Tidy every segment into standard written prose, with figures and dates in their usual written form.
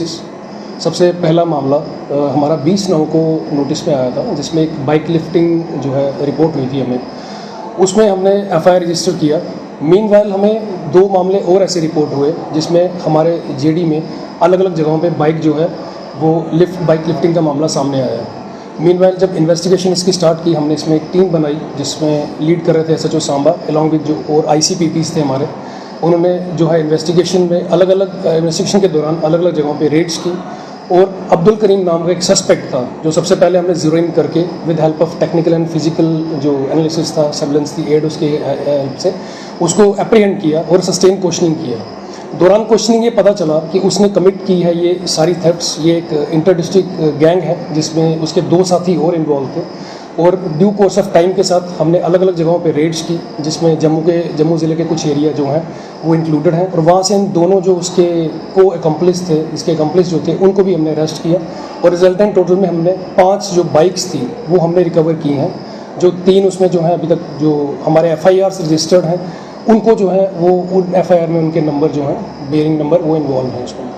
सबसे पहला मामला हमारा 20/9 को नोटिस में आया था, जिसमें एक बाइक लिफ्टिंग जो है रिपोर्ट हुई थी हमें। उसमें हमने एफआईआर रजिस्टर किया। मीनवाइल हमें 2 मामले और ऐसे रिपोर्ट हुए जिसमें हमारे जेडी में अलग अलग जगहों पे बाइक जो है वो बाइक लिफ्टिंग का मामला सामने आया। मीनवाइल जब इन्वेस्टिगेशन इसकी स्टार्ट की, हमने इसमें एक टीम बनाई जिसमें लीड कर रहे थे एसएचओ सांबा अलॉन्ग विद जो और आईसीपीपीस थे हमारे। उन्होंने जो है इन्वेस्टिगेशन में अलग अलग इन्वेस्टिगेशन के दौरान अलग अलग जगहों पे रेड्स की, और अब्दुल करीम नाम का एक सस्पेक्ट था जो सबसे पहले हमने जीरो इन करके with help of technical and physical जो एनालिसिस था, सर्वेलेंस थी एड उसके हेल्प से उसको अप्रीहेंड किया और सस्टेन क्वेश्चनिंग किया। दौरान क्वेश्चनिंग ये पता चला कि उसने कमिट की है ये सारी थेफ्ट्स। ये एक इंटर डिस्ट्रिक्ट गैंग है जिसमें उसके 2 साथी और इन्वॉल्व थे, और ड्यू कोर्स ऑफ टाइम के साथ हमने अलग अलग जगहों पे रेड्स की, जिसमें जम्मू ज़िले के कुछ एरिया जो हैं वो इंक्लूडेड हैं, और वहाँ से इन दोनों जो उसके को एकम्प्लिस थे, इसके एकम्प्लिस जो थे, उनको भी हमने अरेस्ट किया। और रिजल्टेंट टोटल में हमने 5 जो बाइक्स थी वो हमने रिकवर की हैं, जो 3 उसमें जो है अभी तक जो हमारे एफआईआर से रजिस्टर्ड हैं उनको जो है वो उन एफआईआर में उनके नंबर जो हैं बेयरिंग नंबर वो इन्वॉल्व हैं उसमें।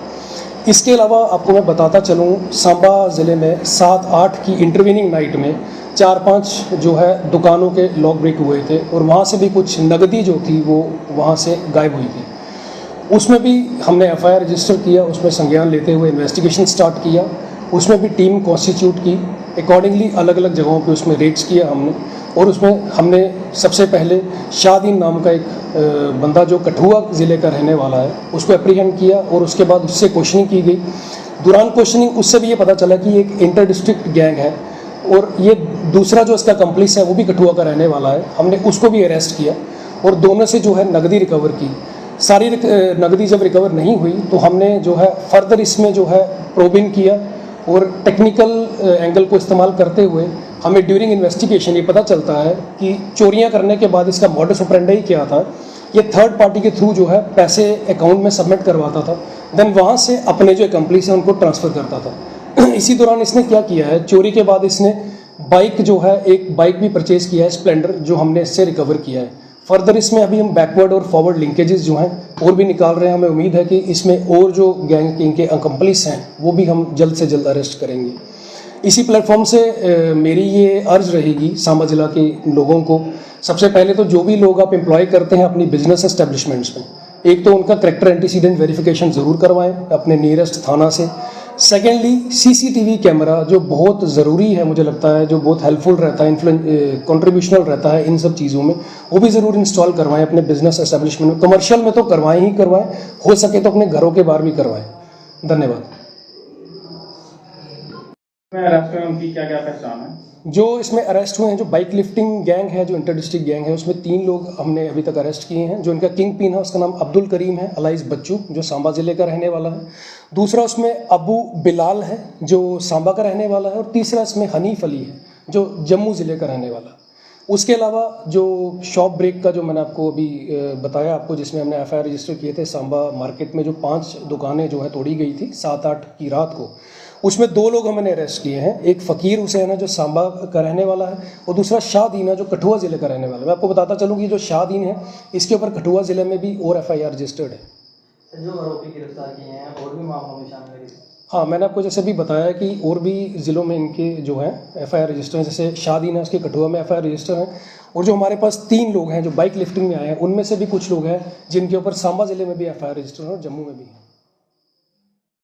इसके अलावा आपको मैं बताता चलूँ, सांबा ज़िले में 7-8 की इंटरवीनिंग नाइट में 4-5 जो है दुकानों के लॉक ब्रेक हुए थे, और वहाँ से भी कुछ नकदी जो थी वो वहाँ से गायब हुई थी। उसमें भी हमने एफआईआर रजिस्टर किया, उसमें संज्ञान लेते हुए इन्वेस्टिगेशन स्टार्ट किया। उसमें भी टीम कॉन्स्टिट्यूट की, अकॉर्डिंगली अलग अलग जगहों पे उसमें रेड्स किया हमने। और उसमें हमने सबसे पहले शाहदीन नाम का एक बंदा जो कठुआ ज़िले का रहने वाला है उसको अप्रीहेंड किया, और उसके बाद उससे क्वेश्चनिंग की गई। दौरान क्वेश्चनिंग उससे भी ये पता चला कि एक इंटर डिस्ट्रिक्ट गैंग है, और ये दूसरा जो इसका कंप्लिस है वो भी कठुआ का रहने वाला है। हमने उसको भी अरेस्ट किया और दोनों से जो है नकदी रिकवर की। सारी नकदी जब रिकवर नहीं हुई तो हमने जो है फर्दर इसमें जो है प्रोबिंग किया, और टेक्निकल एंगल को इस्तेमाल करते हुए हमें ड्यूरिंग इन्वेस्टिगेशन ये पता चलता है कि चोरियां करने के बाद इसका मॉडस ऑपरेंडी क्या था। ये थर्ड पार्टी के थ्रू जो है पैसे अकाउंट में सबमिट करवाता था, देन वहाँ से अपने जो कंप्लीस है उनको ट्रांसफ़र करता था। इसी दौरान इसने क्या किया है, चोरी के बाद इसने बाइक जो है एक बाइक भी परचेज़ किया है स्प्लेंडर, जो हमने इससे रिकवर किया है। फर्दर इसमें अभी हम बैकवर्ड और फॉरवर्ड लिंकेजेस जो हैं और भी निकाल रहे हैं। हमें उम्मीद है कि इसमें और जो गैंग के इनके अकम्प्लिस हैं वो भी हम जल्द से जल्द अरेस्ट करेंगे। इसी प्लेटफॉर्म से मेरी ये अर्ज रहेगी सांबा ज़िला के लोगों को। सबसे पहले तो जो भी लोग आप एम्प्लॉय करते हैं अपनी बिजनेस एस्टेब्लिशमेंट्स में, एक तो उनका करैक्टर एंटीसीडेंट वेरिफिकेशन ज़रूर करवाएं अपने नियरेस्ट थाना से। सेकेंडली सीसीटीवी कैमरा जो बहुत ज़रूरी है, मुझे लगता है जो बहुत हेल्पफुल रहता है, कंट्रीब्यूशनल रहता है इन सब चीज़ों में, वो भी ज़रूर इंस्टॉल करवाएं अपने बिजनेस एस्टेब्लिशमेंट में। कमर्शियल में तो करवाएं ही करवाएं, हो सके तो अपने घरों के बाहर भी करवाएं। धन्यवाद। उनकी क्या क्या पहचान है? जो इसमें अरेस्ट हुए हैं, जो बाइक लिफ्टिंग गैंग है, जो इंटर डिस्ट्रिक्ट गैंग है, उसमें 3 लोग हमने अभी तक अरेस्ट किए हैं। जो इनका किंग पिन है उसका नाम अब्दुल करीम है अलाइस बच्चू, जो सांबा ज़िले का रहने वाला है। दूसरा उसमें अबू बिलाल है जो सांबा का रहने वाला है, और तीसरा इसमें हनीफ अली है जो जम्मू ज़िले का रहने वाला है। उसके अलावा जो शॉप ब्रेक का जो मैंने आपको अभी बताया आपको, जिसमें हमने एफआईआर रजिस्टर किए थे सांबा मार्केट में, जो 5 दुकानें जो है तोड़ी गई थी 7-8 की रात को, उसमें 2 लोग हमने अरेस्ट किए हैं। एक फ़कीर हुसैन है जो सांबा का रहने वाला है, और दूसरा शाहदीन है जो कठुआ ज़िले का रहने वाला है। मैं आपको बताता चलूँ कि जो शाहदीन है इसके ऊपर कठुआ ज़िले में भी और एफआईआर रजिस्टर्ड है। जो आरोपी गिरफ्तार किए हैं और भी मामलों में शामिल है? हाँ, मैंने आपको जैसे भी बताया कि और भी ज़िलों में इनके जो हैं एफआईआर रजिस्टर हैं। जैसे शाहदीन है उसके कठुआ में एफआईआर रजिस्टर हैं, और जो हमारे पास 3 लोग हैं जो बाइक लिफ्टिंग में आए हैं उनमें से भी कुछ लोग हैं जिनके ऊपर सांबा ज़िले में भी एफआईआर रजिस्टर हैं और जम्मू में भी।